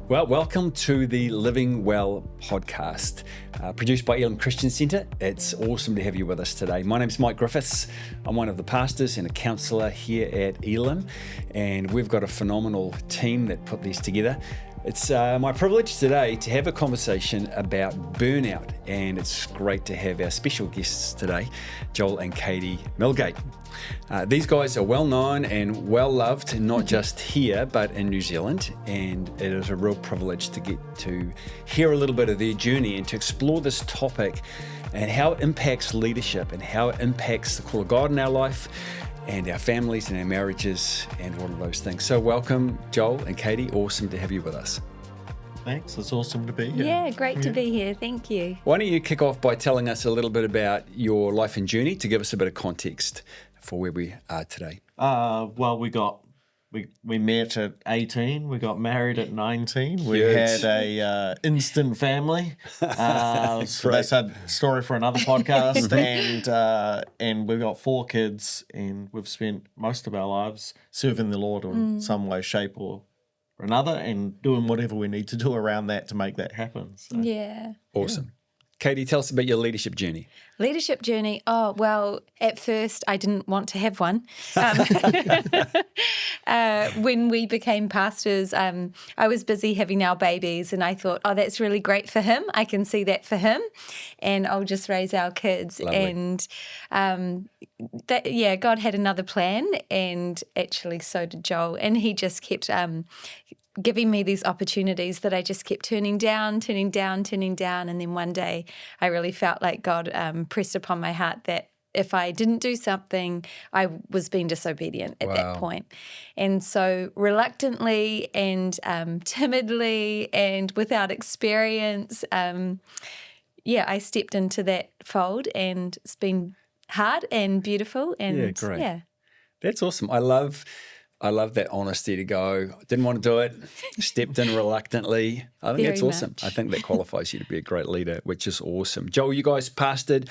Well, welcome to the Living Well podcast, produced by Elim Christian Centre. It's awesome to have you with us today. My name's Mike Griffiths. I'm one of the pastors and a counsellor here at Elim, and we've got a phenomenal team that put these together. It's my privilege today to have a conversation about burnout, and it's great to have our special guests today, Joel and Katie Milgate. These guys are well known and well loved, not just here, but in New Zealand, and it is a real privilege to get to hear a little bit of their journey and to explore this topic and how it impacts leadership and how it impacts the call of God in our life and our families and our marriages and all of those things. So welcome, Joel and Katie. Awesome to have you with us. Thanks. It's awesome to be here. Yeah, great to be here. Thank you. Why don't you kick off by telling us a little bit about your life and journey to give us a bit of context for where we are today? Well, we met at 18. We got married at 19. We Huge. had a instant family. So that's a story for another podcast. And we've got 4 kids, and we've spent most of our lives serving the Lord in some way, shape, or another, and doing whatever we need to do around that to make that happen. So. Yeah. Awesome. Katie, tell us about your leadership journey. Leadership journey. Oh, well, at first I didn't want to have one. When we became pastors, I was busy having our babies, and I thought, oh, that's really great for him. I can see that for him, and I'll just raise our kids. Lovely. And God had another plan, and actually so did Joel, and he just kept giving me these opportunities that I just kept turning down. And then one day I really felt like God pressed upon my heart that if I didn't do something, I was being disobedient at that point. And so reluctantly and timidly and without experience, I stepped into that fold, and it's been hard and beautiful. And Yeah, great. Yeah. That's awesome. I love that honesty to go, didn't want to do it, stepped in reluctantly. I think that's Very awesome. much. I think that qualifies you to be a great leader, which is awesome. Joel, you guys pastored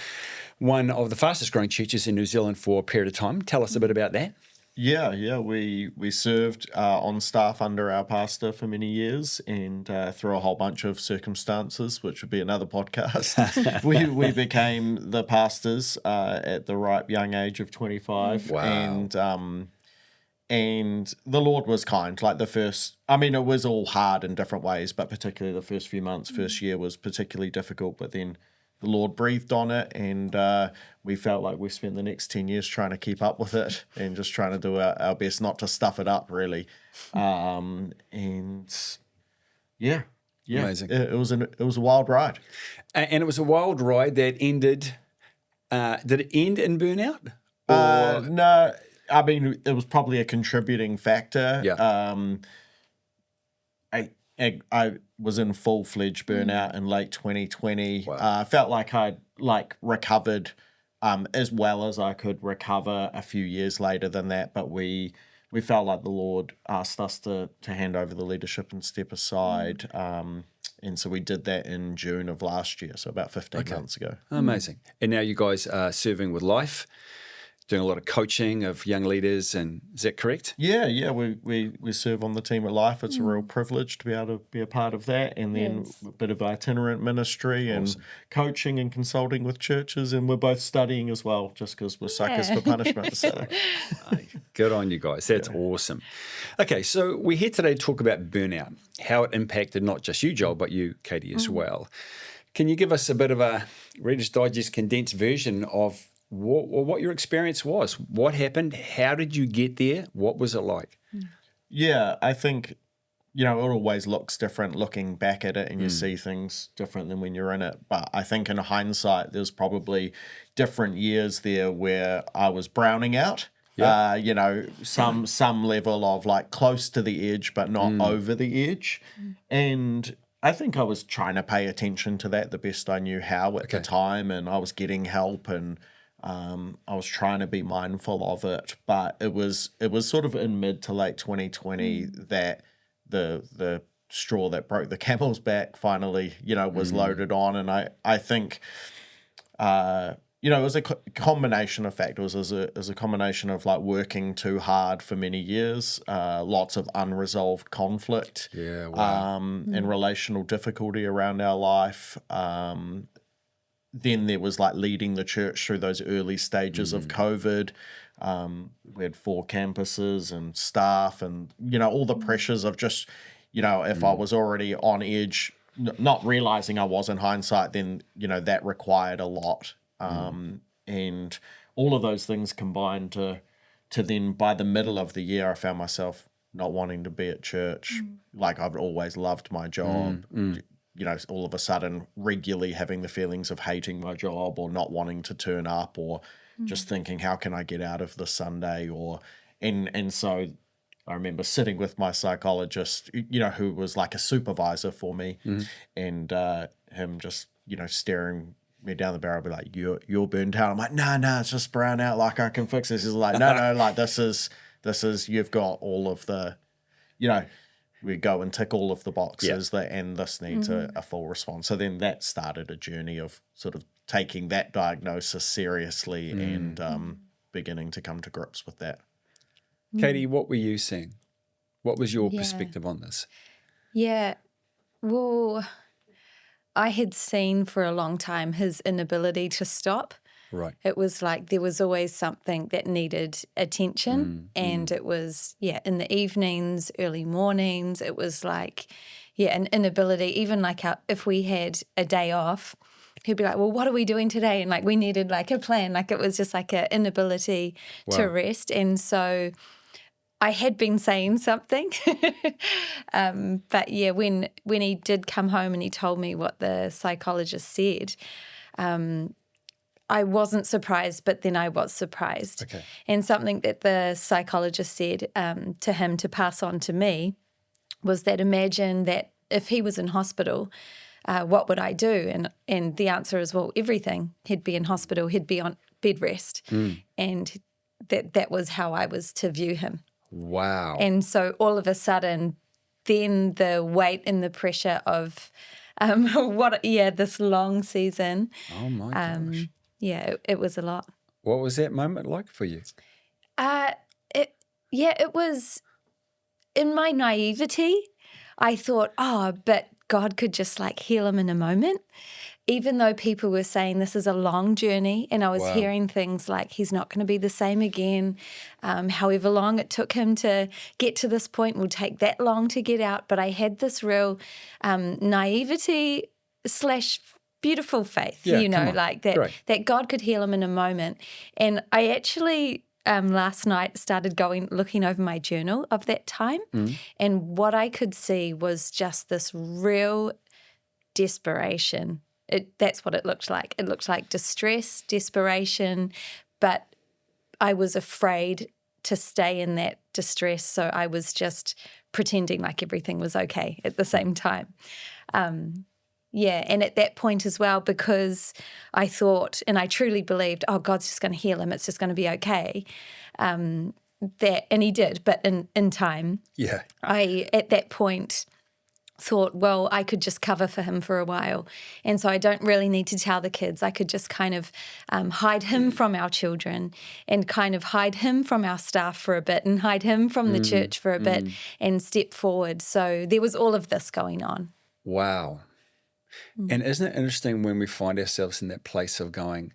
one of the fastest growing churches in New Zealand for a period of time. Tell us a bit about that. Yeah. We served on staff under our pastor for many years, and through a whole bunch of circumstances, which would be another podcast, we became the pastors at the ripe young age of 25. Wow. And the Lord was kind. Like it was all hard in different ways, but particularly the first few months, first year was particularly difficult. But then the Lord breathed on it, and we felt like we spent the next 10 years trying to keep up with it and just trying to do our best not to stuff it up, really. Amazing. It was a wild ride. And it was a wild ride that ended, did it end in burnout? No. I mean, it was probably a contributing factor. Yeah. I was in full-fledged burnout in late 2020. Wow. I felt like I'd recovered as well as I could recover a few years later than that, but we felt like the Lord asked us to hand over the leadership and step aside. And so we did that in June of last year, so about 15 months ago. Amazing. And now you guys are serving with Life, doing a lot of coaching of young leaders, and is that correct? Yeah. We serve on the team at Life. It's a real privilege to be able to be a part of that, and then a bit of itinerant ministry and coaching and consulting with churches, and we're both studying as well, just because we're suckers for punishment. So. Good on you guys. That's awesome. Okay, so we're here today to talk about burnout, how it impacted not just you, Joel, but you, Katie, as well. Can you give us a bit of a Reader's Digest condensed version of what your experience was? What happened? How did you get there? What was it like? Yeah, I think, it always looks different looking back at it, and you see things different than when you're in it. But I think in hindsight, there's probably different years there where I was browning out. Yeah. Some level of close to the edge, but not over the edge. And I think I was trying to pay attention to that the best I knew how at the time, and I was getting help, and I was trying to be mindful of it, but it was sort of in mid to late 2020 that the straw that broke the camel's back finally, was loaded on. And I think you know, it was a combination of factors. It was a combination of like working too hard for many years, lots of unresolved conflict, Yeah, wow. and relational difficulty around our life. Then there was like leading the church through those early stages of COVID. We had 4 campuses and staff, and you know, all the pressures of just, you know, if I was already on edge, not realizing I was in hindsight, then you know that required a lot. And all of those things combined to then by the middle of the year, I found myself not wanting to be at church. Like I've always loved my job. You know, all of a sudden regularly having the feelings of hating my job or not wanting to turn up or just thinking, how can I get out of this Sunday? And so I remember sitting with my psychologist, you know, who was like a supervisor for me, and him just, you know, staring me down the barrel, be like, you're burnt out. I'm like, no, it's just brown out. Like I can fix this. He's like, no, like this is, you've got all of the, you know, we go and tick all of the boxes and this needs a full response. So then that started a journey of sort of taking that diagnosis seriously and beginning to come to grips with that. Katie, what were you seeing? What was your perspective on this? Yeah, well, I had seen for a long time his inability to stop. Right. It was like there was always something that needed attention, and it was, in the evenings, early mornings, it was like, an inability. Even like if we had a day off, he'd be like, well, what are we doing today? And like we needed like a plan. Like it was just like an inability to rest. And so I had been saying something, but when he did come home and he told me what the psychologist said, I wasn't surprised, but then I was surprised. Okay. And something that the psychologist said to him to pass on to me was that imagine that if he was in hospital, what would I do? And the answer is, well, everything. He'd be in hospital, he'd be on bed rest. And that was how I was to view him. Wow. And so all of a sudden, then the weight and the pressure of this long season. Oh my gosh. It was a lot. What was that moment like for you? It was in my naivety. I thought, but God could just like heal him in a moment. Even though people were saying this is a long journey, and I was hearing things like he's not going to be the same again. However long it took him to get to this point will take that long to get out. But I had this real naivety / beautiful faith, like that God could heal him in a moment. And I actually last night started looking over my journal of that time, and what I could see was just this real desperation. That's what it looked like. It looked like distress, desperation, but I was afraid to stay in that distress, so I was just pretending like everything was okay at the same time. And at that point as well, because I thought, and I truly believed, God's just going to heal him, it's just going to be okay, and he did, but in time. Yeah. I, at that point, thought, well, I could just cover for him for a while. And so I don't really need to tell the kids. I could just kind of hide him from our children and kind of hide him from our staff for a bit and hide him from the church for a bit and step forward. So there was all of this going on. Wow. And isn't it interesting when we find ourselves in that place of going,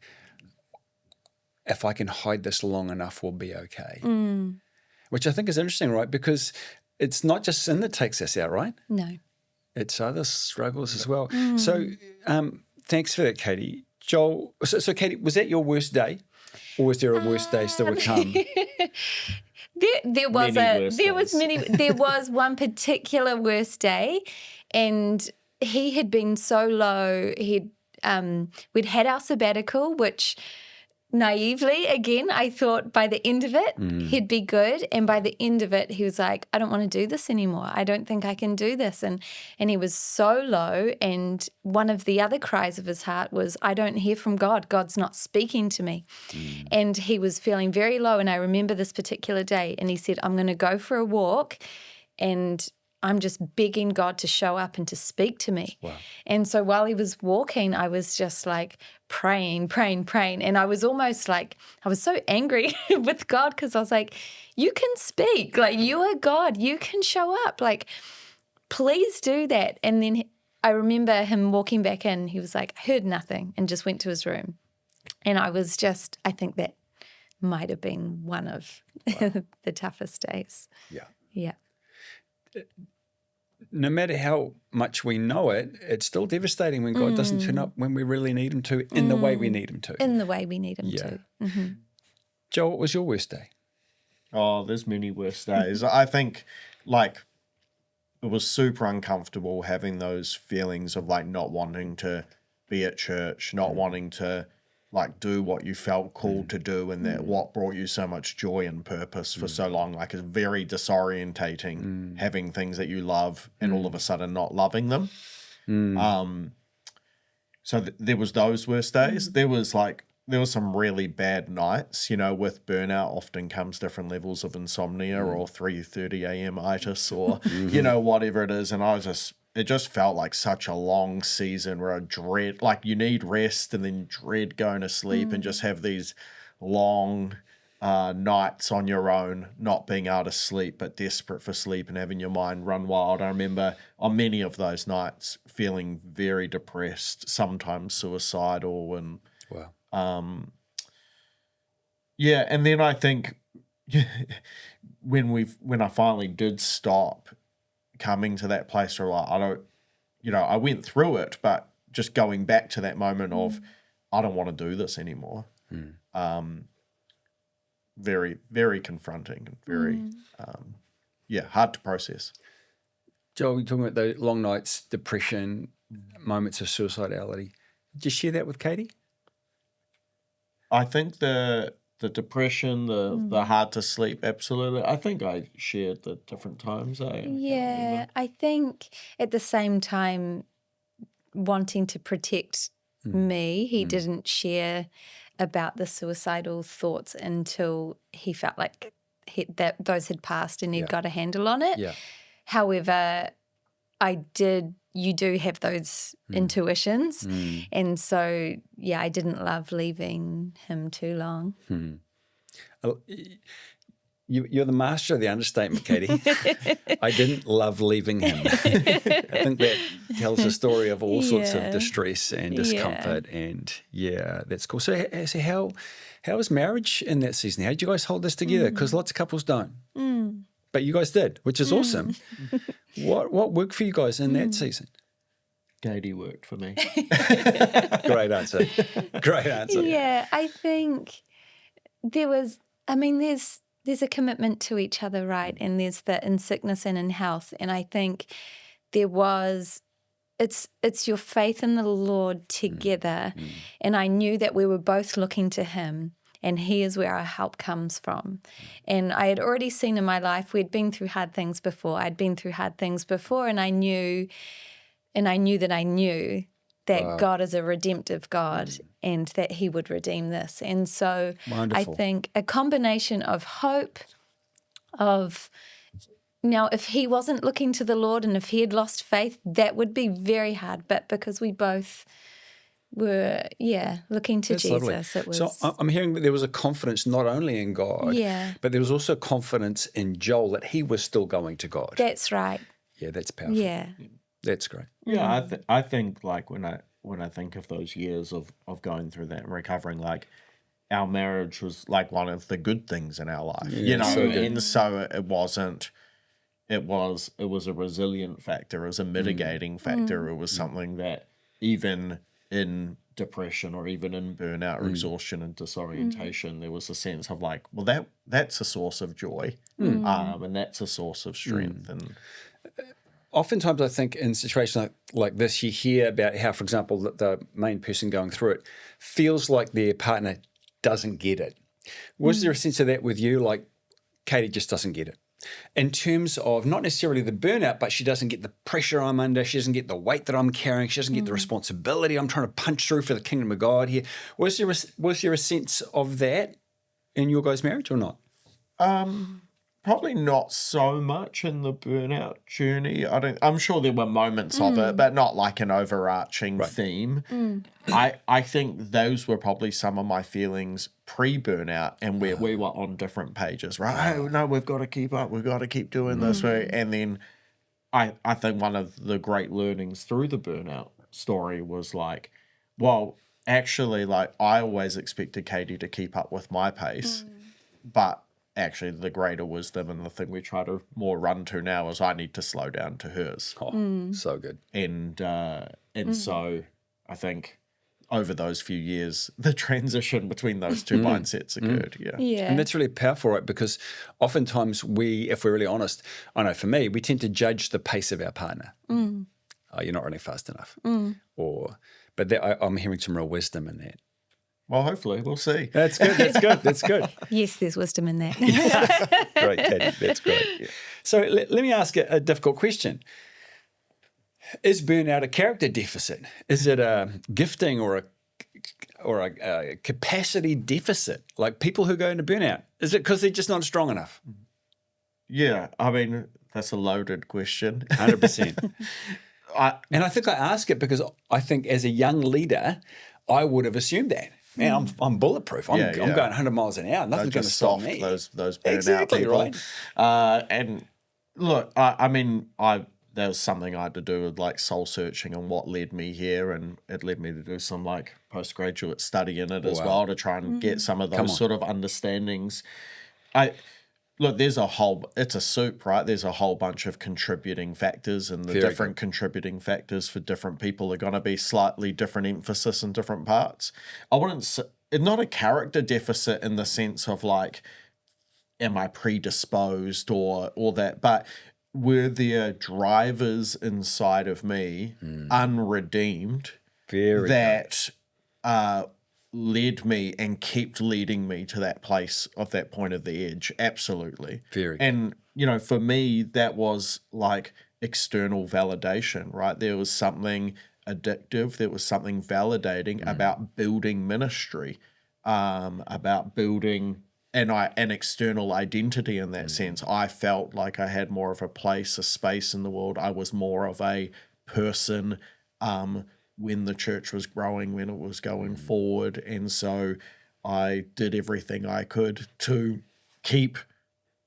if I can hide this long enough, we'll be okay. Which I think is interesting, right? Because it's not just sin that takes us out, right? No. It's other struggles as well. So thanks for that, Katie. Joel, so Katie, was that your worst day? Or was there a worse day still to come? There was one particular worst day, and he had been so low. We'd had our sabbatical, which naively, again, I thought by the end of it, he'd be good. And by the end of it, he was like, I don't want to do this anymore. I don't think I can do this. And he was so low. And one of the other cries of his heart was, I don't hear from God. God's not speaking to me. And he was feeling very low. And I remember this particular day, and he said, I'm going to go for a walk, and I'm just begging God to show up and to speak to me. Wow. And so while he was walking, I was just like praying. And I was almost like, I was so angry with God because I was like, you can speak. Like, you are God. You can show up. Like, please do that. And then I remember him walking back in. He was like, I heard nothing, and just went to his room. And I think that might have been one of the toughest days. Yeah. Yeah. No matter how much we know it, it's still devastating when God doesn't turn up when we really need him to, in the way we need him to. In the way we need him to. Mm-hmm. Joel, what was your worst day? Oh, there's many worse days. I think, like, it was super uncomfortable having those feelings of, like, not wanting to be at church, not wanting to, like, do what you felt called to do, and that what brought you so much joy and purpose for so long. Like, it's very disorientating having things that you love and all of a sudden not loving them. So there was those worst days. There was some really bad nights. You know, with burnout often comes different levels of insomnia or 3:30 a.m. itis or, you know, whatever it is. And it just felt like such a long season where I dread, like, you need rest and then dread going to sleep and just have these long nights on your own, not being able to sleep, but desperate for sleep and having your mind run wild. I remember on many of those nights feeling very depressed, sometimes suicidal, and Wow. yeah. And then I think when I finally did stop coming to that place where, like, I went through it, but just going back to that moment of, I don't want to do this anymore. Very, very confronting and very, hard to process. Joel, you're talking about the long nights, depression, moments of suicidality. Did you share that with Katie? I think the depression, the hard to sleep, absolutely. I think I shared the different times. Yeah, I think at the same time, wanting to protect me, he didn't share about the suicidal thoughts until he felt like that those had passed and he'd got a handle on it. Yeah. However, you do have those intuitions. And so, yeah, I didn't love leaving him too long. You're the master of the understatement, Katie. I didn't love leaving him. I think that tells a story of all sorts of distress and discomfort. And that's cool. So how was marriage in that season? How did you guys hold this together? Because lots of couples don't. But you guys did, which is awesome. What worked for you guys in that season? Katie worked for me. Great answer. Great answer. Yeah, I think there's a commitment to each other, right? And there's the in sickness and in health. And I think it's your faith in the Lord together. And I knew that we were both looking to him, and he is where our help comes from. And I had already seen in my life, we'd been through hard things before. I'd been through hard things before, and I knew that God is a redemptive God and that he would redeem this. And so Wonderful. I think a combination of hope, now if he wasn't looking to the Lord and if he had lost faith, that would be very hard. But because we both were, looking to That's Jesus, lovely. it was... So I'm hearing that there was a confidence not only in God, but there was also confidence in Joel that he was still going to God. That's right. Yeah, that's powerful. Yeah. That's great. Yeah, I think, like, when I think of those years of going through that and recovering, like, our marriage was like one of the good things in our life, you know, and so it wasn't. It was a resilient factor, it was a mitigating factor. It was something that even in depression or even in burnout or exhaustion and disorientation, there was a sense of, like, well, that's a source of joy, and that's a source of strength. And oftentimes I think in situations like this, you hear about how, for example, the main person going through it feels like their partner doesn't get it. Was there a sense of that with you? Like, Katie just doesn't get it. In terms of not necessarily the burnout, but she doesn't get the pressure I'm under. She doesn't get the weight that I'm carrying. She doesn't get the responsibility I'm trying to punch through for the kingdom of God here. Was there a sense of that in your guys' marriage or not? Probably not so much in the burnout journey. I'm sure there were moments of it, but not like an overarching theme. I think those were probably some of my feelings pre-burnout, and where we were on different pages, right? Oh, no, we've got to keep up. We've got to keep doing this way. And then I think one of the great learnings through the burnout story was like, well, actually, like I always expected Katie to keep up with my pace, but actually the greater wisdom and the thing we try to more run to now is I need to slow down to hers. Oh, so good. And so I think over those few years, the transition between those two mindsets occurred. Yeah. And that's really powerful, right? Because oftentimes if we're really honest, I know for me, we tend to judge the pace of our partner. Oh, you're not running fast enough. But I'm hearing some real wisdom in that. Well, hopefully, we'll see. That's good. That's good. That's good. Yes, there's wisdom in that. Great, Katie. That's great. Yeah. So let me ask a difficult question. Is burnout a character deficit? Is it a gifting or a capacity deficit? Like people who go into burnout, is it because they're just not strong enough? Yeah, I mean, that's a loaded question. 100%. And I think I ask it because I think as a young leader, I would have assumed that. Man, I'm bulletproof. I'm going 100 miles an hour. Nothing's going to stop me. Those burnout people. Right. And look, I mean, there was something I had to do with like soul searching and what led me here, and it led me to do some like postgraduate study in it as well to try and get some of those sort of understandings. Look, it's a soup, right? There's a whole bunch of contributing factors, and the different contributing factors for different people are going to be slightly different emphasis in different parts. I wouldn't say, it's not a character deficit in the sense of like, am I predisposed or that, but were there drivers inside of me, unredeemed, that led me and kept leading me to that place of that point of the edge? Absolutely. And, for me, that was like external validation, right? There was something addictive, there was something validating about building ministry, about building an external identity in that sense. I felt like I had more of a place, a space in the world. I was more of a person when the church was growing, when it was going forward. And so I did everything I could to keep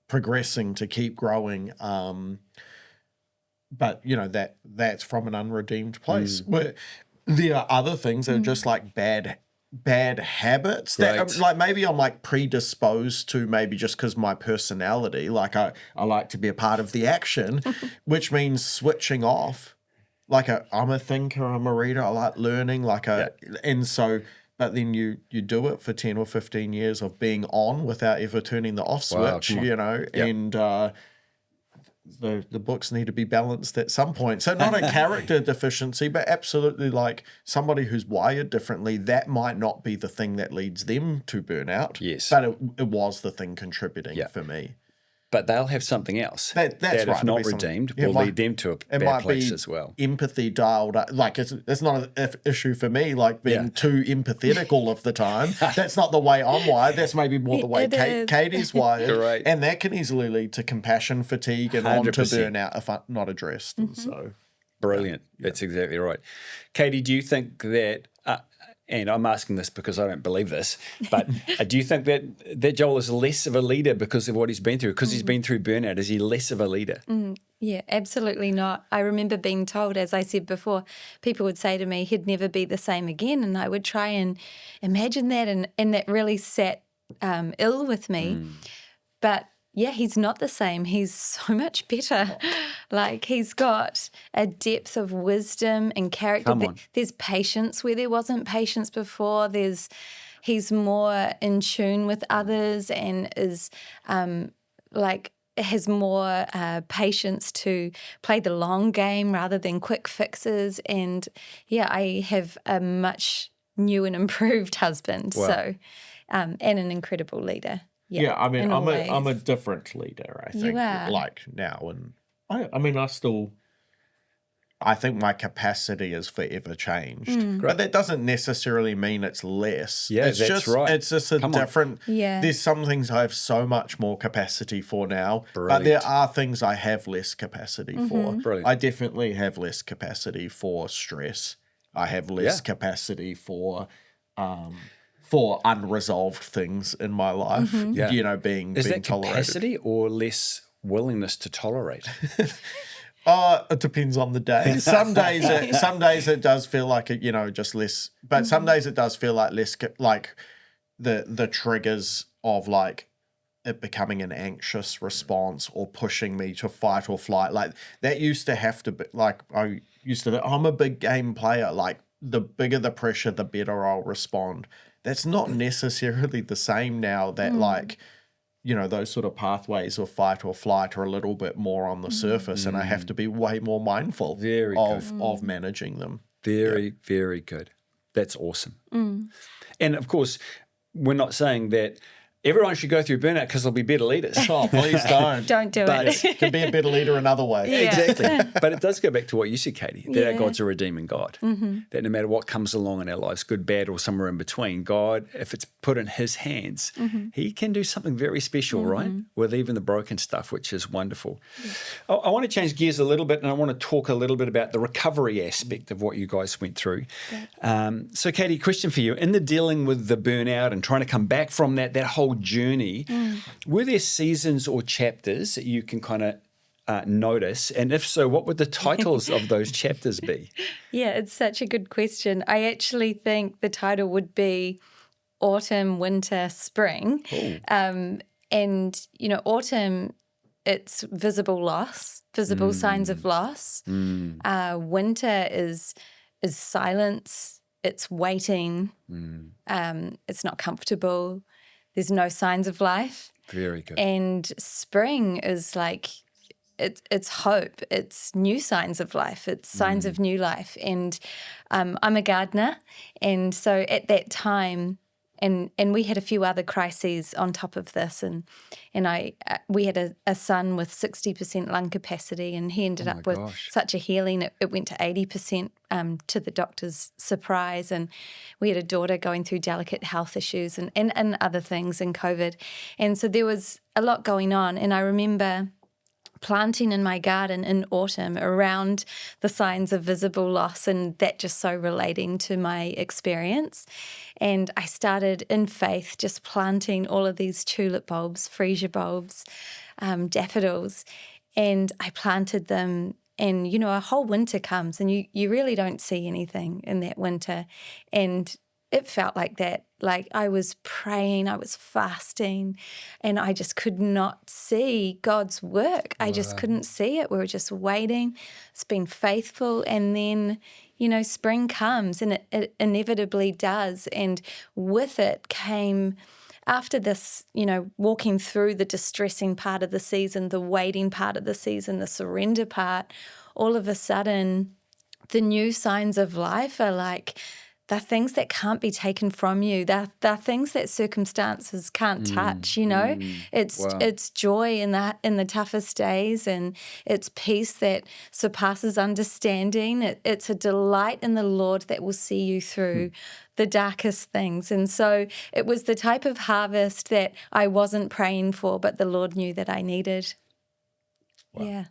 progressing, to keep growing. But, that's from an unredeemed place. Where there are other things that are just like bad habits that like maybe I'm like predisposed to, maybe just because my personality, like I like to be a part of the action, which means switching off. Like I'm a thinker, I'm a reader, I like learning, and so, but then you do it for 10 or 15 years of being on without ever turning the off switch, and the books need to be balanced at some point. So not a character deficiency, but absolutely like somebody who's wired differently, that might not be the thing that leads them to burnout. Yes. But it was the thing contributing for me. But they'll have something else that's that, right, if not redeemed, will lead them to a bad place as well. Empathy dialed up. Like, it's not an issue for me, like being too empathetic all of the time. That's not the way I'm wired. That's maybe more the way Katie's wired. Right. And that can easily lead to compassion fatigue and on to burnout if not addressed. And so, brilliant. That's exactly right. Katie, do you think that... and I'm asking this because I don't believe this, but do you think that Joel is less of a leader because of what he's been through? Because he's been through burnout, is he less of a leader? Yeah, absolutely not. I remember being told, as I said before, people would say to me he'd never be the same again, and I would try and imagine that, and that really sat ill with me. But yeah, he's not the same. He's so much better. Like, he's got a depth of wisdom and character. Come on. There's patience where there wasn't patience before. He's more in tune with others and is has more patience to play the long game rather than quick fixes. And yeah, I have a much new and improved husband. Wow. So, and an incredible leader. Yeah, I mean, I'm a ways. different leader, I think. You are. Like now, and I mean, I still I think my capacity is forever changed. But that doesn't necessarily mean it's less. Yeah, it's that's just, right. It's just a different. Yeah. There's some things I have so much more capacity for now, but Brilliant. there are things I have less capacity for. Brilliant. I definitely have less capacity for stress. I have less capacity for unresolved things in my life. Yeah. You know, being Is that tolerated. capacity or less willingness to tolerate? It depends on the day. Some days it does feel like it, just less. But some days it does feel like less, like the triggers of like it becoming an anxious response or pushing me to fight or flight. Like that used to have to be like I'm a big game player. Like the bigger the pressure, the better I'll respond. That's not necessarily the same now. That like. Those sort of pathways of fight or flight are a little bit more on the surface, and I have to be way more mindful of managing them. Very, very good. That's awesome. And of course, we're not saying that everyone should go through burnout because they'll be better leaders. Oh, please don't. Don't do it. Can be a better leader another way. Yeah. Exactly. But it does go back to what you said, Katie, that our Yeah. God's a redeeming God. That no matter what comes along in our lives, good, bad, or somewhere in between, God, if it's put in his hands, he can do something very special, right? With even the broken stuff, which is wonderful. I want to change gears a little bit, and I want to talk a little bit about the recovery aspect of what you guys went through. So, Katie, question for you. In the dealing with the burnout and trying to come back from that whole journey, were there seasons or chapters that you can kind of notice? And if so, what would the titles of those chapters be? Yeah, it's such a good question. I actually think the title would be Autumn, Winter, Spring. And, autumn, it's visible loss, visible signs of loss. Winter is silence, it's waiting, it's not comfortable. There's no signs of life. Very good. And spring is like, it's hope. It's new signs of life. It's signs of new life. And I'm a gardener. And so at that time, and we had a few other crises on top of this. And we had a son with 60% lung capacity, and he ended up with such a healing. It went to 80% to the doctor's surprise. And we had a daughter going through delicate health issues and other things in COVID. And so there was a lot going on. And I remember planting in my garden in autumn around the signs of visible loss, and that just so relating to my experience. And I started in faith just planting all of these tulip bulbs, freesia bulbs, daffodils, and I planted them. And, a whole winter comes and you really don't see anything in that winter. And it felt like that. Like I was praying, I was fasting, and I just could not see God's work. I just couldn't see it. We were just waiting. It's been faithful. And then, spring comes, and it inevitably does. And with it came, after this, walking through the distressing part of the season, the waiting part of the season, the surrender part, all of a sudden, the new signs of life are like, they're things that can't be taken from you. They're things that circumstances can't touch, It's joy in the toughest days, and it's peace that surpasses understanding. It's a delight in the Lord that will see you through the darkest things. And so it was the type of harvest that I wasn't praying for, but the Lord knew that I needed. Wow. Yeah.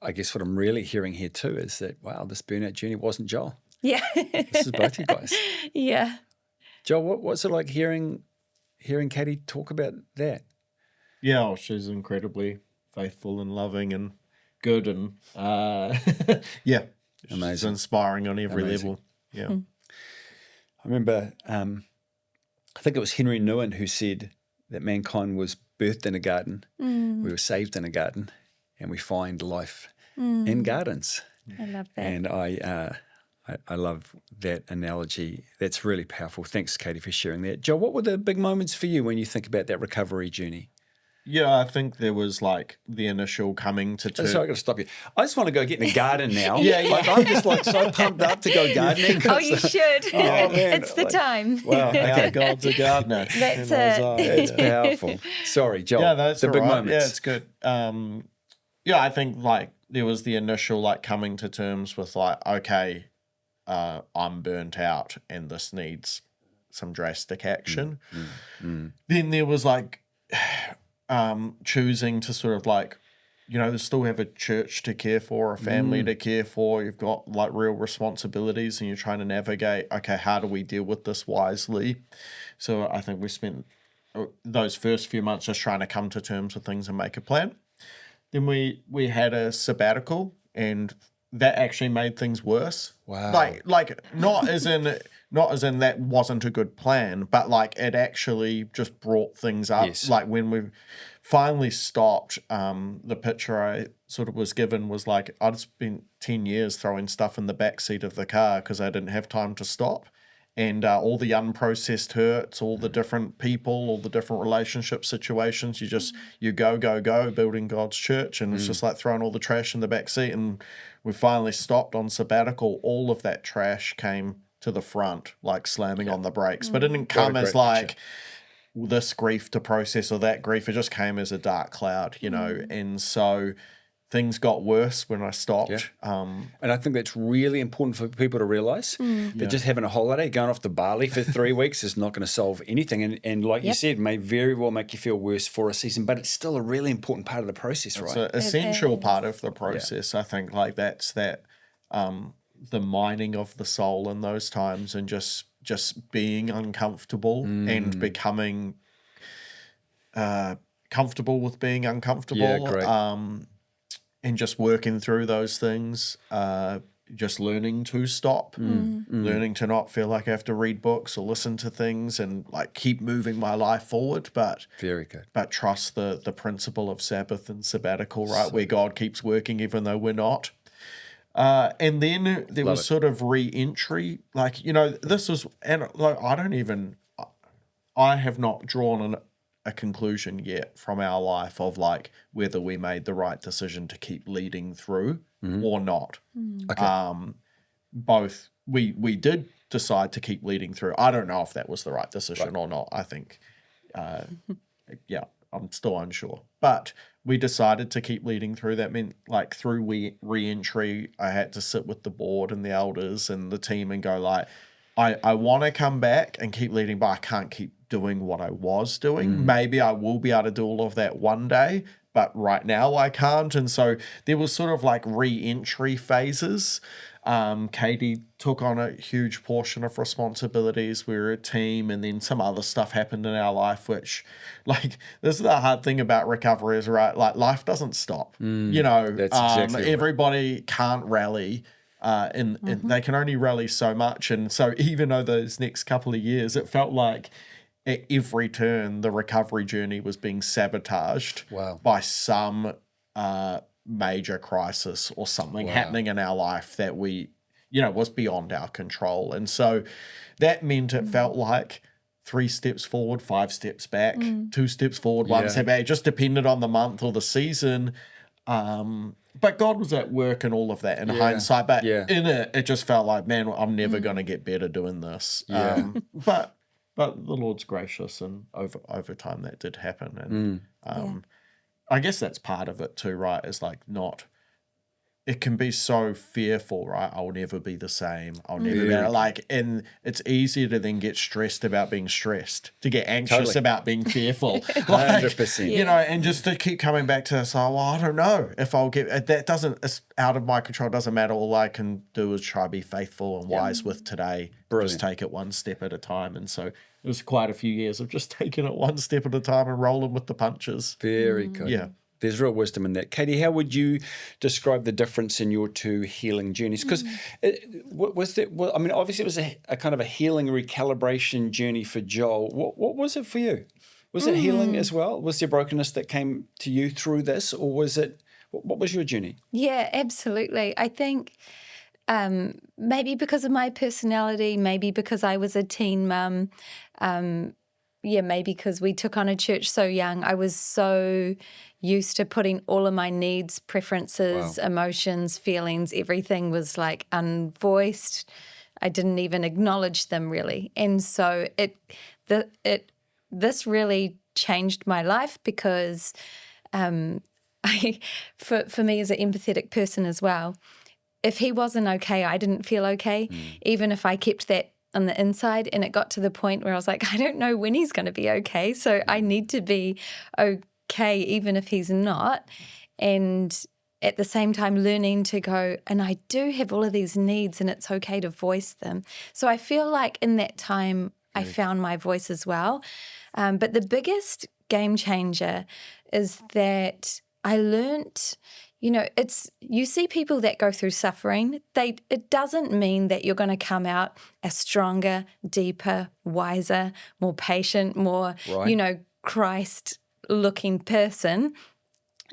I guess what I'm really hearing here too is that, wow, this burnout journey wasn't Joel. Yeah. This is both you guys. Yeah. Joel, what's it like hearing Katie talk about that? Yeah, she's incredibly faithful and loving and good, and amazing. She's inspiring on every level. Yeah. I remember, I think it was Henry Nouwen who said that mankind was birthed in a garden, we were saved in a garden, and we find life in gardens. I love that. And I love that analogy. That's really powerful. Thanks, Katie, for sharing that. Joe, what were the big moments for you when you think about that recovery journey? Yeah, I think there was like the initial coming to terms. Sorry, I've got to stop you. I just want to go get in a garden now. Yeah. Like, I'm just like so pumped up to go gardening. Oh, you should. Oh, man. It's the time. Wow. Okay. God's a gardener. That's It's powerful. Sorry, Joel. Yeah, that's the big all right. moments. Yeah, it's good. I think like there was the initial like coming to terms with like, okay, I'm burnt out and this needs some drastic action. Then there was like choosing to sort of like, you know, still have a church to care for, a family to care for. You've got like real responsibilities and you're trying to navigate, okay, how do we deal with this wisely? So I think we spent those first few months just trying to come to terms with things and make a plan. Then we had a sabbatical, and that actually made things worse. Wow. Like not as in that wasn't a good plan, but like it actually just brought things up. Yes. Like when we finally stopped, the picture I sort of was given was like I'd spent 10 years throwing stuff in the back seat of the car because I didn't have time to stop. And all the unprocessed hurts, all the different people, all the different relationship situations, you go, building God's church. And it's just like throwing all the trash in the back seat. And we finally stopped on sabbatical. All of that trash came to the front, like slamming on the brakes. But it didn't come as like this grief to process or that grief. It just came as a dark cloud, you know. And so things got worse when I stopped. And I think that's really important for people to realise that just having a holiday, going off to Bali for 3 weeks is not going to solve anything. And like you said, may very well make you feel worse for a season, but it's still a really important part of the process, right? It's an essential part of the process. I think like that's the mining of the soul in those times, and just being uncomfortable and becoming comfortable with being uncomfortable. Yeah, great. And just working through those things, just learning to stop, learning to not feel like I have to read books or listen to things and like keep moving my life forward, but Very good. but trust the principle of Sabbath and sabbatical, right, where God keeps working even though we're not. And then there was sort of re-entry, like, you know, this was, and like I have not drawn a conclusion yet from our life of like whether we made the right decision to keep leading through or not. Okay. Both we did decide to keep leading through. I don't know if that was the right decision or not. I think, I'm still unsure. But we decided to keep leading through. That meant like through re-entry, I had to sit with the board and the elders and the team and go like, I want to come back and keep leading, but I can't keep doing what I was doing. Maybe I will be able to do all of that one day, but right now I can't. And so there was sort of like re-entry phases. Katie took on a huge portion of responsibilities. We were a team, and then some other stuff happened in our life, which, like, this is the hard thing about recovery is, right, like, life doesn't stop. You know, that's exactly right. Everybody can't rally. And they can only rally so much. And so even though those next couple of years, it felt like at every turn, the recovery journey was being sabotaged by some major crisis or something happening in our life that was beyond our control. And so that meant it felt like 3 steps forward, 5 steps back, 2 steps forward, 1 step back. It just depended on the month or the season. But God was at work and all of that in hindsight. But in it just felt like, man, I'm never going to get better doing this. But the Lord's gracious, and over time that did happen. And I guess that's part of it too, right? Is like it can be so fearful, right? I'll never be the same. I'll never be like, and it's easier to then get stressed about being stressed, to get anxious about being fearful. 100%. You know, and just to keep coming back to this, I don't know if I'll get, it's out of my control. It doesn't matter. All I can do is try to be faithful and wise with today. Brilliant. Just take it one step at a time. And so it was quite a few years of just taking it one step at a time and rolling with the punches. Very good. Yeah. There's real wisdom in that. Katie, how would you describe the difference in your 2 healing journeys? Because obviously it was a kind of a healing recalibration journey for Joel. What was it for you? Was it healing as well? Was there brokenness that came to you through this, or was it, what was your journey? Yeah, absolutely. I think maybe because of my personality, maybe because I was a teen mum, maybe because we took on a church so young, I was so used to putting all of my needs, preferences, emotions, feelings, everything was like unvoiced. I didn't even acknowledge them really. And so this really changed my life because for me as an empathetic person as well, if he wasn't okay, I didn't feel okay, even if I kept that on the inside. And it got to the point where I was like, I don't know when he's going to be okay. So I need to be okay, even if he's not. And at the same time, learning to go, and I do have all of these needs and it's okay to voice them. So I feel like in that time, I found my voice as well. But the biggest game changer is that I learnt, you see people that go through suffering, it doesn't mean that you're going to come out a stronger, deeper, wiser, more patient, more, Christ-looking person.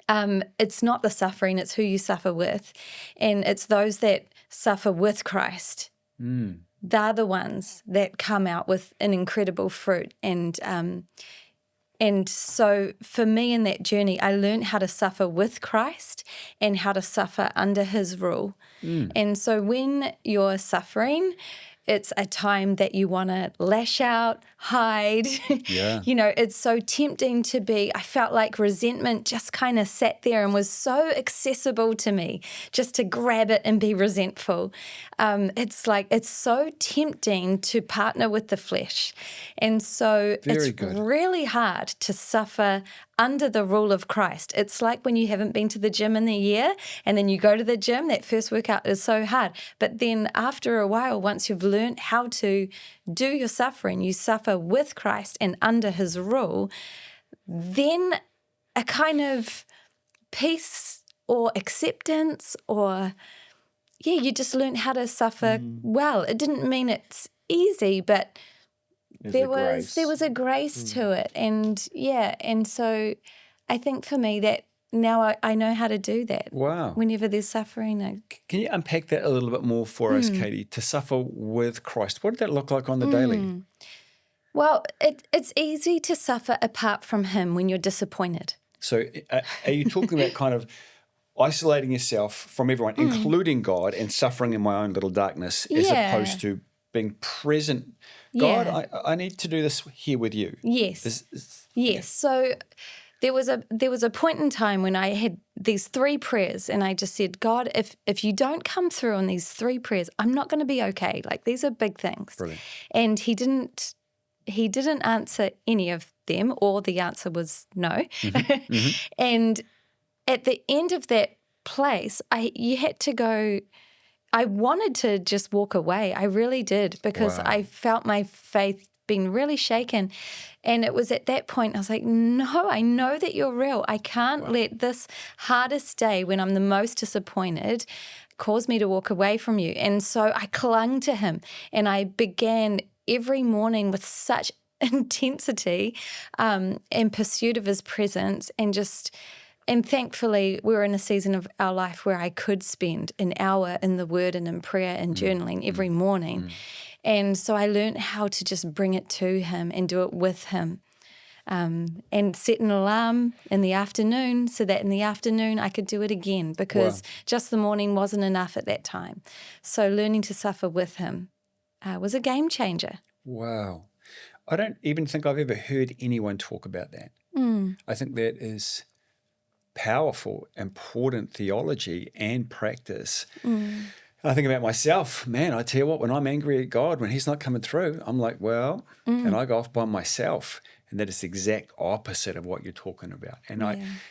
It's not the suffering, it's who you suffer with. And it's those that suffer with Christ. They're the ones that come out with an incredible fruit. And so for me in that journey, I learned how to suffer with Christ and how to suffer under his rule. And so when you're suffering, it's a time that you want to lash out, hide. Yeah. It's so tempting to be. I felt like resentment just kind of sat there and was so accessible to me, just to grab it and be resentful. It's so tempting to partner with the flesh. And so it's really hard to suffer under the rule of Christ. It's like when you haven't been to the gym in a year and then you go to the gym, that first workout is so hard. But then after a while, once you've learned how to do your suffering, you suffer with Christ and under his rule, then a kind of peace or acceptance or, you just learn how to suffer well. It didn't mean it's easy, but there was a grace to it. And so I think for me that now I know how to do that. Wow. Whenever there's suffering. Can you unpack that a little bit more for us, Katie? To suffer with Christ, what did that look like on the daily? Well, it's easy to suffer apart from him when you're disappointed. So are you talking about kind of isolating yourself from everyone, including God, and suffering in my own little darkness, as opposed to being present? God, I need to do this here with you. Yes. Yes. So there was a point in time when I had these 3 prayers and I just said, God, if you don't come through on these 3 prayers, I'm not going to be okay. Like, these are big things. Brilliant. And he didn't answer any of them, or the answer was no. And at the end of that place, you had to go. I wanted to just walk away. I really did, because I felt my faith being really shaken. And it was at that point I was like, no, I know that you're real. I can't let this hardest day when I'm the most disappointed cause me to walk away from you. And so I clung to him and I began every morning with such intensity in pursuit of his presence, and thankfully we were in a season of our life where I could spend an hour in the Word and in prayer and journaling every morning. And so I learned how to just bring it to him and do it with him. And set an alarm in the afternoon so that in the afternoon I could do it again, because just the morning wasn't enough at that time. So learning to suffer with him was a game changer. Wow. I don't even think I've ever heard anyone talk about that. I think that is powerful, important theology and practice. I think about myself, man, I tell you what, when I'm angry at God, when he's not coming through, I'm like, and I go off by myself. And that is the exact opposite of what you're talking about. And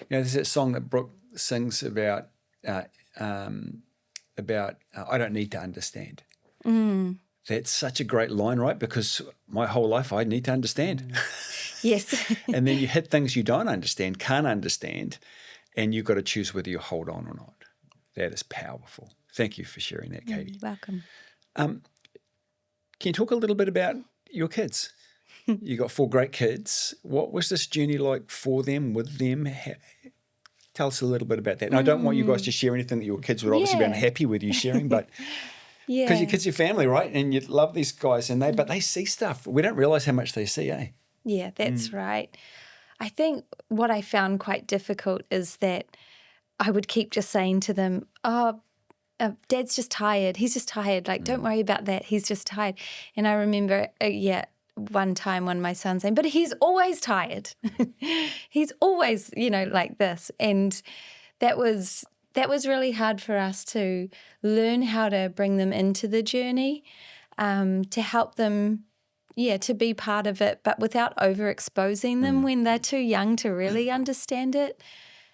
there's that song that Brooke sings about I don't need to understand. That's such a great line, right? Because my whole life I need to understand. Yes. And then you hit things you don't understand, can't understand, and you've got to choose whether you hold on or not. That is powerful. Thank you for sharing that, Katie. Welcome. Can you talk a little bit about your kids? You got 4 great kids. What was this journey like for them, with them? Tell us a little bit about that. And I don't want you guys to share anything that your kids would obviously be unhappy with you sharing, but because your kids are your family, right? And you love these guys, but they see stuff. We don't realize how much they see, eh? Yeah, that's right. I think what I found quite difficult is that I would keep just saying to them, Dad's just tired. He's just tired. Like, don't worry about that. He's just tired. And I remember, one time one of my sons saying, but he's always tired. He's always, like this. And that was really hard for us to learn how to bring them into the journey, to help them, to be part of it, but without overexposing them when they're too young to really understand it.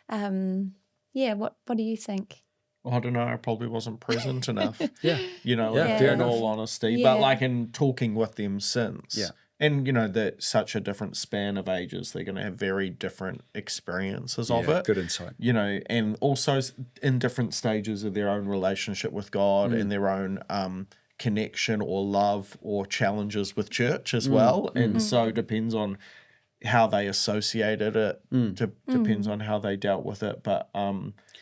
What do you think? Well, I don't know. I probably wasn't present enough. Yeah. In enough. all honesty. Yeah. But like in talking with them since. Yeah. And, that such a different span of ages, they're going to have very different experiences of it. Good insight. And also in different stages of their own relationship with God and their own connection or love or challenges with church as well. And so depends on how they associated it, depends on how they dealt with it. But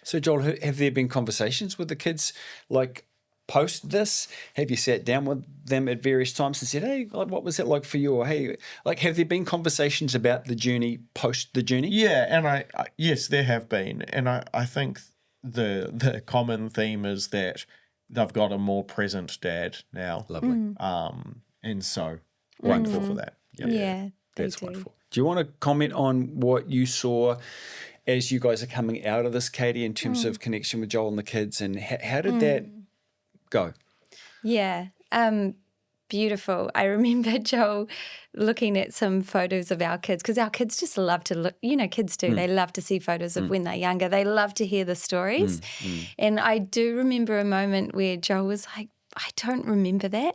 So Joel, have there been conversations with the kids like post this? Have you sat down with them at various times and said, hey, like, what was it like for you? Or hey, like, have there been conversations about the journey post the journey? Yeah, and I yes, there have been. And I think the common theme is that they've got a more present dad now. Lovely. And so Wonderful for that. Yep. Yeah, That's do. wonderful. Do you want to comment on what you saw as you guys are coming out of this, Katie, in terms of connection with Joel and the kids, and how did that go? Yeah, beautiful. I remember Joel looking at some photos of our kids, because our kids just love to look, kids do. They love to see photos of when they're younger. They love to hear the stories. And I do remember a moment where Joel was like, I don't remember that.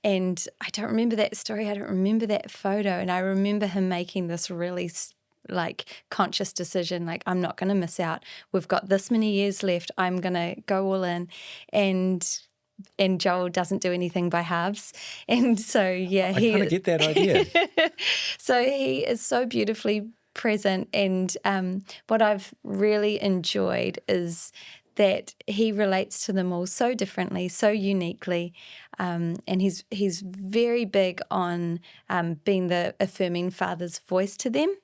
And I don't remember that story. I don't remember that photo. And I remember him making this really conscious decision, like, I'm not going to miss out. We've got this many years left. I'm going to go all in. And Joel doesn't do anything by halves. And so, I kind of get that idea. So he is so beautifully present. And what I've really enjoyed is that he relates to them all so differently, so uniquely, and he's very big on being the affirming father's voice to them.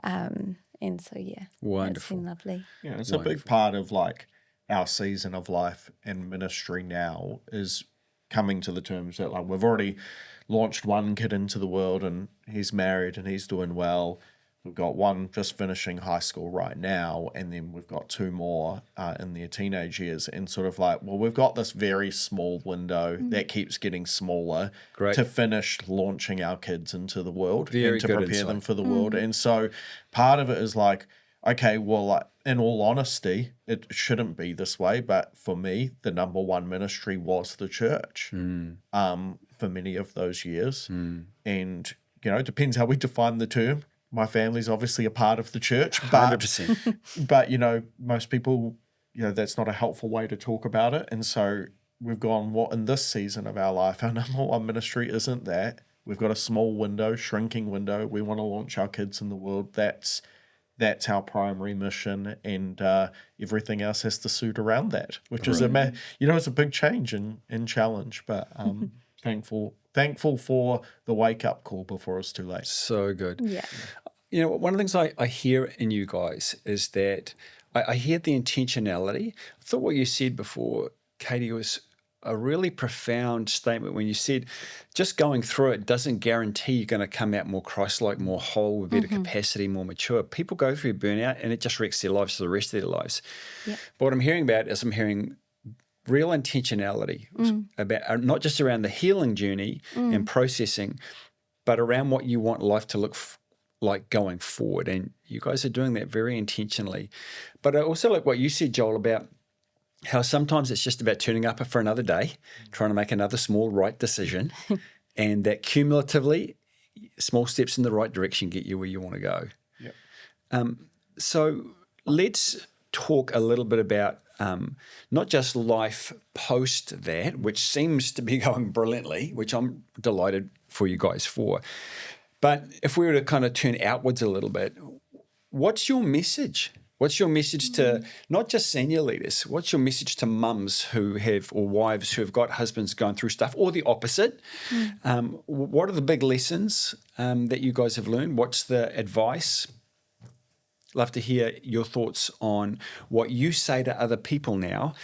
And so, Wonderful. That's been lovely. Yeah, it's a big part of like our season of life and ministry now is coming to the terms that like we've already launched one kid into the world and he's married and he's doing well. We've got one just finishing high school right now, and then we've got two more in their teenage years. And sort of like, well, we've got this very small window that keeps getting smaller to finish launching our kids into the world and to prepare them for the world. And so part of it is like, okay, well, like, in all honesty, it shouldn't be this way. But for me, the number one ministry was the church for many of those years. And, it depends how we define the term. My family's obviously a part of the church, but 100%. But most people, that's not a helpful way to talk about it. And so we've gone, in this season of our life, our number one ministry isn't that. We've got a small window, shrinking window. We want to launch our kids in the world. That's our primary mission, and everything else has to suit around that, which is it's a big change and challenge. But thankful for the wake up call before it's too late. So good. Yeah. One of the things I hear in you guys is that I hear the intentionality. I thought what you said before, Katie, was a really profound statement when you said just going through it doesn't guarantee you're going to come out more Christ-like, more whole, with better capacity, more mature. People go through burnout and it just wrecks their lives for the rest of their lives. Yep. But what I'm hearing about is real intentionality about not just around the healing journey and processing, but around what you want life to look like going forward. And you guys are doing that very intentionally. But I also like what you said, Joel, about how sometimes it's just about turning up for another day, trying to make another small right decision, and that cumulatively, small steps in the right direction get you where you want to go. Yep. So let's talk a little bit about not just life post that, which seems to be going brilliantly, which I'm delighted for you guys for. But if we were to kind of turn outwards a little bit, what's your message? What's your message to not just senior leaders? What's your message to mums who have, or wives who have got husbands going through stuff, or the opposite? What are the big lessons that you guys have learned? What's the advice? love to hear your thoughts on what you say to other people now,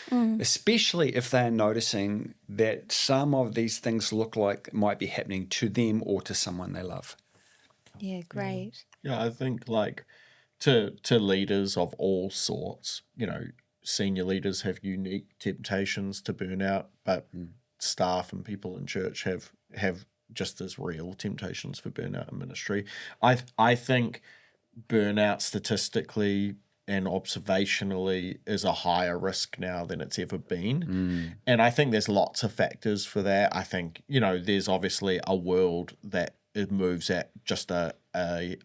especially if they're noticing that some of these things look like might be happening to them or to someone they love. Yeah, great. Yeah, I think like to leaders of all sorts, senior leaders have unique temptations to burnout, but staff and people in church have just as real temptations for burnout in ministry. I think burnout statistically and observationally is a higher risk now than it's ever been. And I think there's lots of factors for that. I think, there's obviously a world that it moves at just a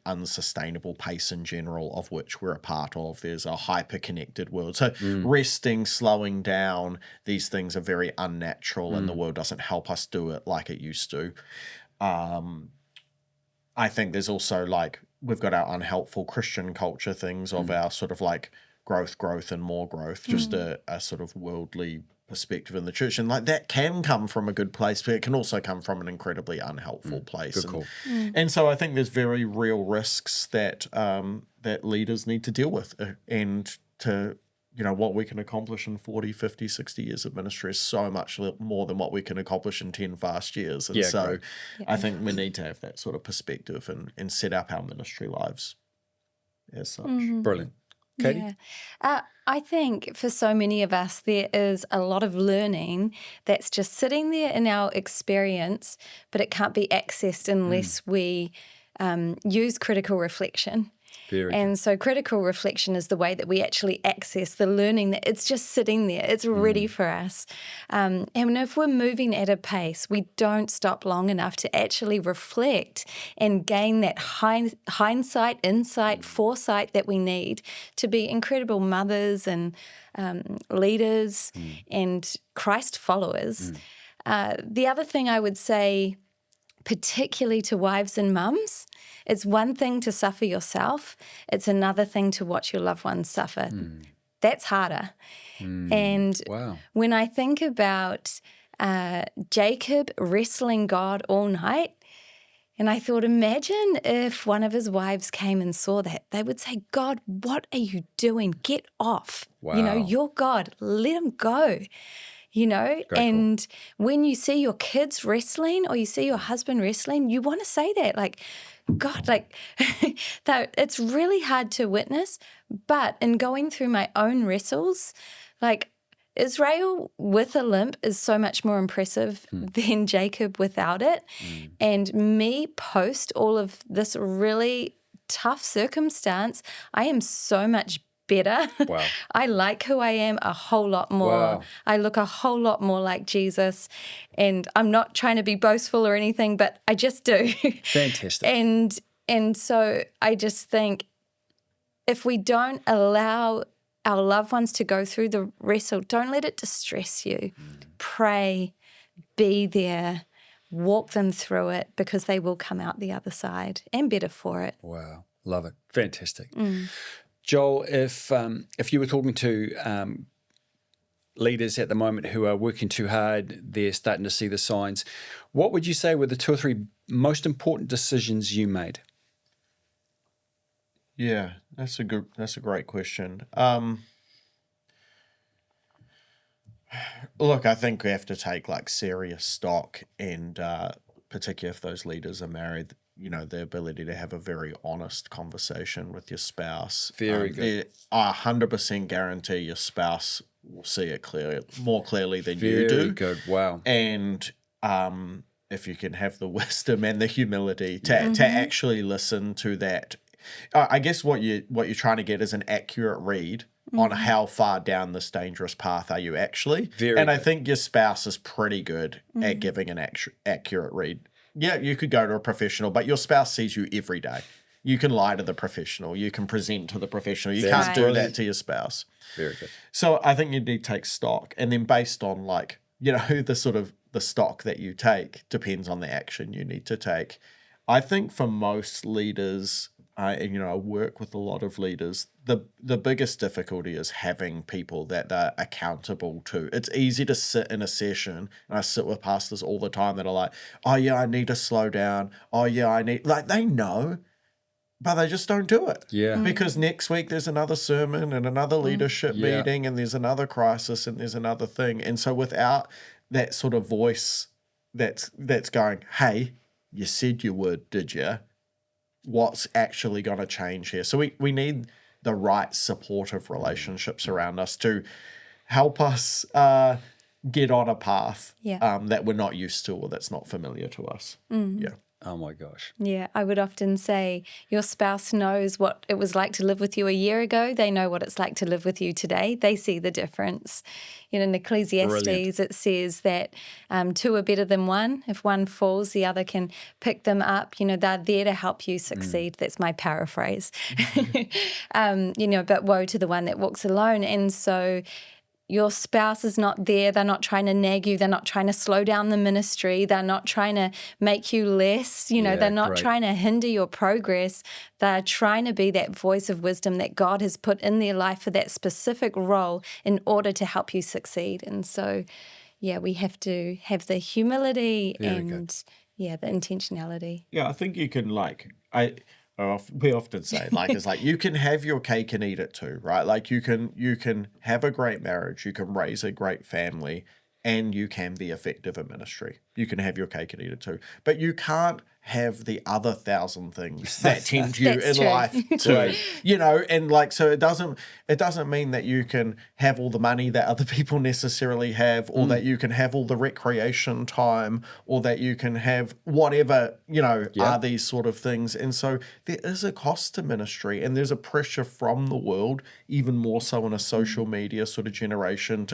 unsustainable pace in general, of which we're a part of. There's a hyper-connected world. So resting, slowing down, these things are very unnatural and the world doesn't help us do it like it used to. I think there's also we've got our unhelpful Christian culture things of our sort of growth and more growth, just a sort of worldly perspective in the church. And that can come from a good place, but it can also come from an incredibly unhelpful place. Good call. And so I think there's very real risks that that leaders need to deal with, and to what we can accomplish in 40, 50, 60 years of ministry is so much more than what we can accomplish in 10 fast years. And I think we need to have that sort of perspective and set up our ministry lives as such. Brilliant. Katie? Yeah. I think for so many of us, there is a lot of learning that's just sitting there in our experience, but it can't be accessed unless we use critical reflection. And so critical reflection is the way that we actually access the learning, that it's just sitting there. It's ready for us. And if we're moving at a pace, we don't stop long enough to actually reflect and gain that hindsight, insight, foresight that we need to be incredible mothers and leaders and Christ followers. The other thing I would say, particularly to wives and mums, it's one thing to suffer yourself. It's another thing to watch your loved ones suffer. That's harder. And when I think about Jacob wrestling God all night, and I thought, imagine if one of his wives came and saw that. They would say, God, what are you doing? Get off. You're God. Let him go. Great and when you see your kids wrestling or you see your husband wrestling, you want to say that, God, that it's really hard to witness. But in going through my own wrestles, Israel with a limp is so much more impressive than Jacob without it. And me post all of this really tough circumstance, I am so much better. Wow. I like who I am a whole lot more. Wow. I look a whole lot more like Jesus. And I'm not trying to be boastful or anything, but I just do. Fantastic. And so I just think if we don't allow our loved ones to go through the wrestle, don't let it distress you. Pray, be there, walk them through it, because they will come out the other side and better for it. Wow. Love it. Fantastic. Joel, if you were talking to leaders at the moment who are working too hard, they're starting to see the signs, what would you say were the 2 or 3 most important decisions you made? Yeah, that's a great question. Look, I think we have to take serious stock, and particularly if those leaders are married, the ability to have a very honest conversation with your spouse. Very good. I 100% guarantee your spouse will see it more clearly than you do. Very good. Wow. And if you can have the wisdom and the humility to actually listen to that, I guess what you're trying to get is an accurate read on how far down this dangerous path are you actually. I think your spouse is pretty good at giving an accurate read. Yeah, you could go to a professional, but your spouse sees you every day. You can lie to the professional. You can present to the professional. You can't do that to your spouse. Very good. So I think you need to take stock, and then based on the sort of the stock that you take depends on the action you need to take. I think for most leaders, I work with a lot of leaders, the biggest difficulty is having people that they're accountable to. It's easy to sit in a session, and I sit with pastors all the time that are like, oh yeah, I need to slow down. Oh yeah, I need, they know, but they just don't do it. Yeah. Because next week there's another sermon and another leadership meeting and there's another crisis and there's another thing. And so without that sort of voice that's going, hey, you said you would, did you? What's actually going to change here? So we need the right supportive relationships around us to help us get on a path that we're not used to or that's not familiar to us. Yeah. Oh my gosh. Yeah, I would often say your spouse knows what it was like to live with you a year ago. They know what it's like to live with you today. They see the difference. In Ecclesiastes, it says that two are better than one. If one falls, the other can pick them up. They're there to help you succeed. That's my paraphrase. But woe to the one that walks alone. And so your spouse is not there. They're not trying to nag you. They're not trying to slow down the ministry. They're not trying to make you less. They're not trying to hinder your progress. They're trying to be that voice of wisdom that God has put in their life for that specific role in order to help you succeed. And so, we have to have the humility and the intentionality. Yeah, I think you can we often say it's like you can have your cake and eat it too, right? Like you can have a great marriage, you can raise a great family, and you can be effective in ministry. You can have your cake and eat it too, but you can't have the other 1,000 things that tempt you in true. life too. And so it doesn't mean that you can have all the money that other people necessarily have, or that you can have all the recreation time, or that you can have whatever, are these sort of things. And so there is a cost to ministry, and there's a pressure from the world, even more so in a social media sort of generation,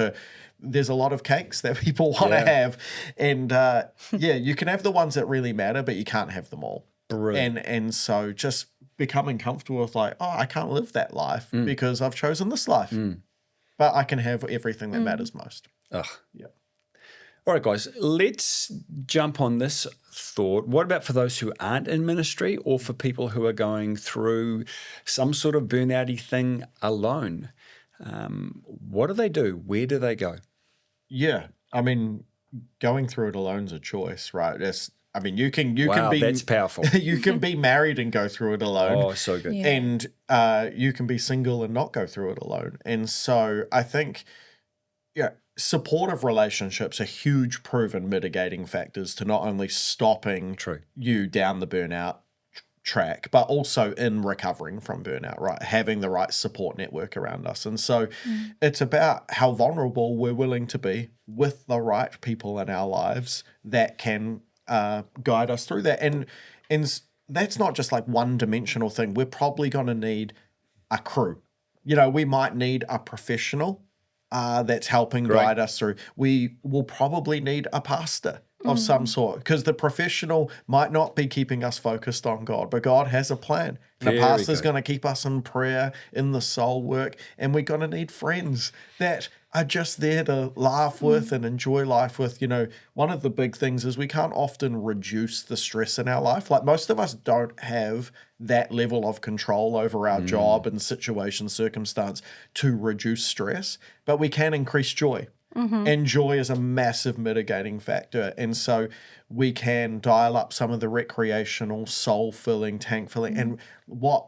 there's a lot of cakes that people want to have. And you can have the ones that really matter, but you can't have them all. Brilliant. And so just becoming comfortable with I can't live that life because I've chosen this life. But I can have everything that matters most. Ugh. Yeah. All right, guys, let's jump on this thought. What about for those who aren't in ministry, or for people who are going through some sort of burnout-y thing alone? What do they do? Where do they go? Yeah. I mean, going through it alone's a choice, right? You can Wow, be that's powerful. You can be married and go through it alone. Oh, so good. Yeah. And you can be single and not go through it alone. And so I think supportive relationships are huge proven mitigating factors to not only stopping you down the burnout track, but also in recovering from burnout, right? Having the right support network around us. And so it's about how vulnerable we're willing to be with the right people in our lives that can guide us through that. And that's not just like one-dimensional thing. We're probably going to need a crew. We might need a professional that's helping guide us through. We will probably need a pastor of some sort, because the professional might not be keeping us focused on God, but God has a plan. And the pastor's going to keep us in prayer, in the soul work, and we're going to need friends that are just there to laugh with and enjoy life with. One of the big things is we can't often reduce the stress in our life. Like, most of us don't have that level of control over our job and situation, circumstance to reduce stress, but we can increase joy. And joy is a massive mitigating factor. And so we can dial up some of the recreational, soul-filling, tank-filling. And what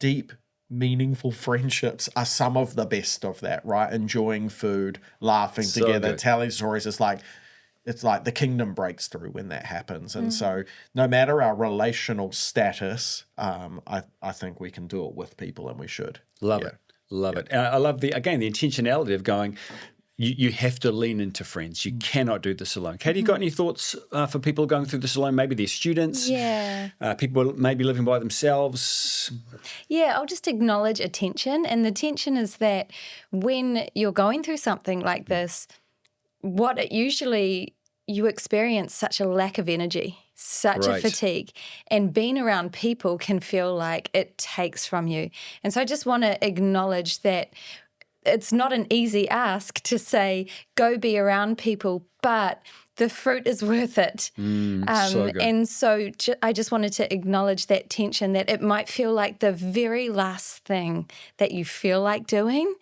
deep, meaningful friendships are some of the best of that, right? Enjoying food, laughing together, telling stories. It's like the kingdom breaks through when that happens. And so no matter our relational status, I think we can do it with people, and we should. Love it. And I love the intentionality of going, you have to lean into friends. You cannot do this alone. Katie, you got any thoughts for people going through this alone? Maybe they're students. Yeah. People maybe living by themselves. Yeah, I'll just acknowledge a tension. And the tension is that when you're going through something like this, you experience such a lack of energy, such a fatigue, and being around people can feel like it takes from you. And so I just want to acknowledge that it's not an easy ask to say, go be around people, but the fruit is worth it. So good. And so I just wanted to acknowledge that tension, that it might feel like the very last thing that you feel like doing.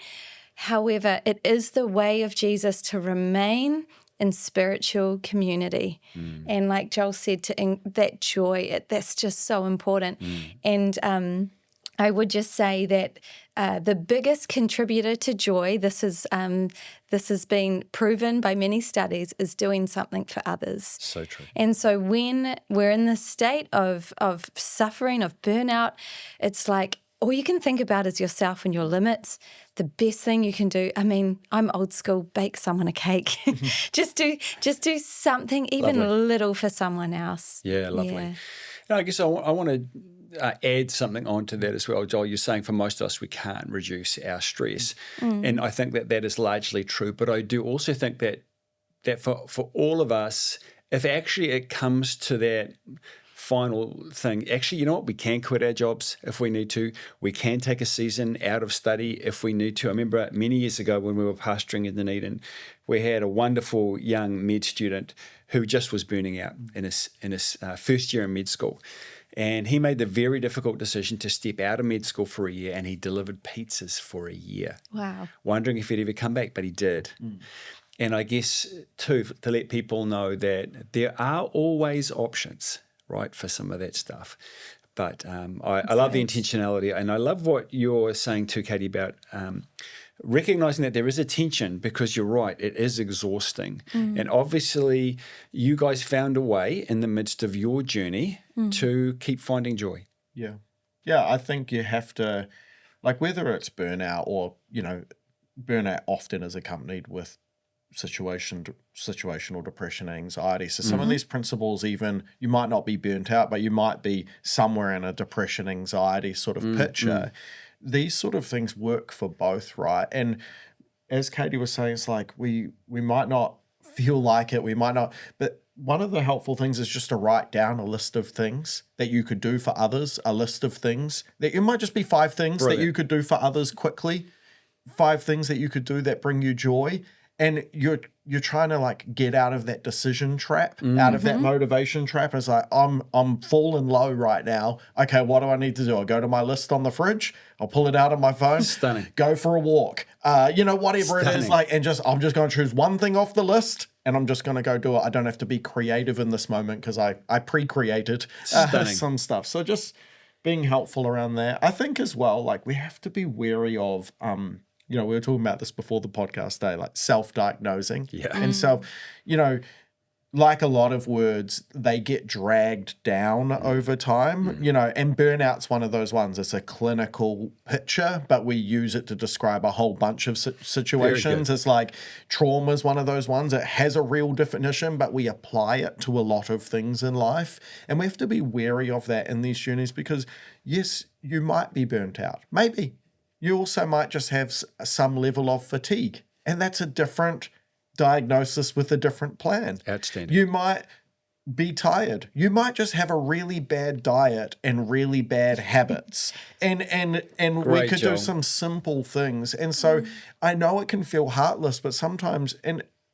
However, it is the way of Jesus to remain in spiritual community. And like Joel said, that joy, that's just so important. And I would just say that the biggest contributor to joy, this has been proven by many studies, is doing something for others. So true. And so when we're in this state of suffering, of burnout, it's like all you can think about is yourself and your limits. The best thing you can do, I mean, I'm old school, bake someone a cake. just do something even little for someone else. Yeah, lovely. Yeah. Now, I guess I want to add something onto that as well, Joel. You're saying for most of us, we can't reduce our stress. And I think that is largely true. But I do also think that for all of us, if actually it comes to that final thing, actually, you know what? We can quit our jobs if we need to. We can take a season out of study if we need to. I remember many years ago when we were pastoring in Dunedin, we had a wonderful young med student who just was burning out in his first year in med school. And he made the very difficult decision to step out of med school for a year, and he delivered pizzas for a year. Wow. Wondering if he'd ever come back, but he did. And I guess, too, to let people know that there are always options, right, for some of that stuff. But I love the intentionality, and I love what you're saying too, Katie, about recognizing that there is a tension, because you're right, it is exhausting. And obviously you guys found a way in the midst of your journey to keep finding joy. Yeah. I think you have to, like, whether it's burnout or, burnout often is accompanied with situational depression, anxiety. So some of these principles, even you might not be burnt out, but you might be somewhere in a depression, anxiety sort of picture. These sort of things work for both, right? And as Katie was saying, it's like we might not feel like it, we might not, but one of the helpful things is just to write down a list of things that you could do for others, a list of things that it might just be 5 things that you could do for others quickly, 5 things that you could do that bring you joy. And you're trying to like get out of that decision trap, out of that motivation trap. It's like, I'm falling low right now. Okay, what do I need to do? I'll go to my list on the fridge. I'll pull it out on my phone. Stunning. Go for a walk. Whatever it is, like, and I'm just going to choose one thing off the list, and I'm just going to go do it. I don't have to be creative in this moment because I pre-created some stuff. So just being helpful around there. I think as well, like, we have to be wary of we were talking about this before the podcast day, like self-diagnosing. Yeah. And like a lot of words, they get dragged down over time, and burnout's one of those ones. It's a clinical picture, but we use it to describe a whole bunch of situations. It's like trauma is one of those ones. It has a real definition, but we apply it to a lot of things in life. And we have to be wary of that in these journeys because, yes, you might be burnt out. Maybe. You also might just have some level of fatigue, and that's a different diagnosis with a different plan. Outstanding. You might be tired. You might just have a really bad diet and really bad habits, and we could do some simple things. And so I know it can feel heartless, but sometimes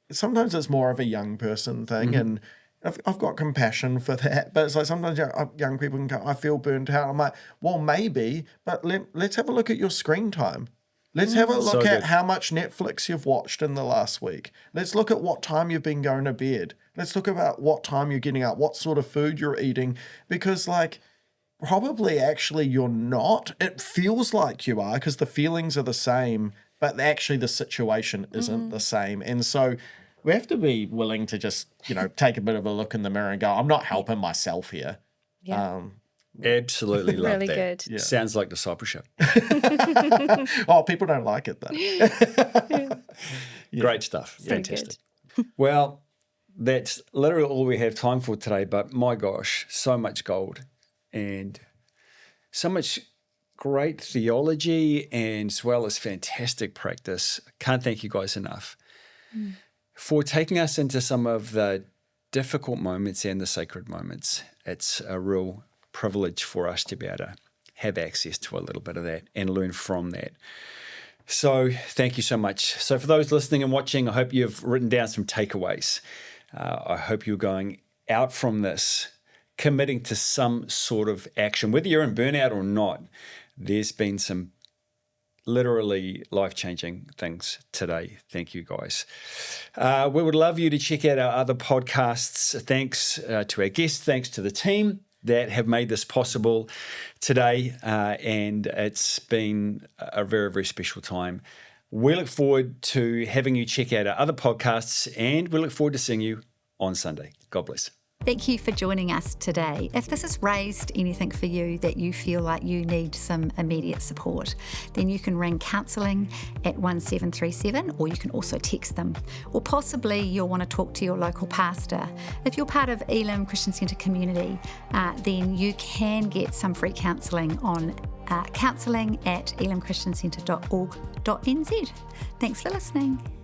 it's more of a young person thing, and I've got compassion for that, but it's like sometimes young people can go, I feel burnt out. I'm like, well, maybe, but let's have a look at your screen time. Let's have a look at how much Netflix you've watched in the last week. Let's look at what time you've been going to bed. Let's look about what time you're getting up, what sort of food you're eating, because like probably actually you're not. It feels like you are because the feelings are the same, but actually the situation isn't the same. And so we have to be willing to just, take a bit of a look in the mirror and go, I'm not helping myself here. Yeah. Absolutely love really that. good. Yeah. Sounds like discipleship. Oh, people don't like it though. Great stuff. So fantastic. Well, that's literally all we have time for today, but my gosh, so much gold and so much great theology and as well as fantastic practice. Can't thank you guys enough for taking us into some of the difficult moments and the sacred moments. It's a real privilege for us to be able to have access to a little bit of that and learn from that. So thank you so much. So for those listening and watching, I hope you've written down some takeaways. I hope you're going out from this committing to some sort of action, whether you're in burnout or not. There's been some literally life-changing things today. Thank you, guys. We would love you to check out our other podcasts. Thanks to our guests. Thanks to the team that have made this possible today. And it's been a very, very special time. We look forward to having you check out our other podcasts, and we look forward to seeing you on Sunday. God bless. Thank you for joining us today. If this has raised anything for you that you feel like you need some immediate support, then you can ring counselling at 1737, or you can also text them. Or possibly you'll want to talk to your local pastor. If you're part of Elim Christian Centre community, then you can get some free counselling on counselling at elimchristiancentre.org.nz. Thanks for listening.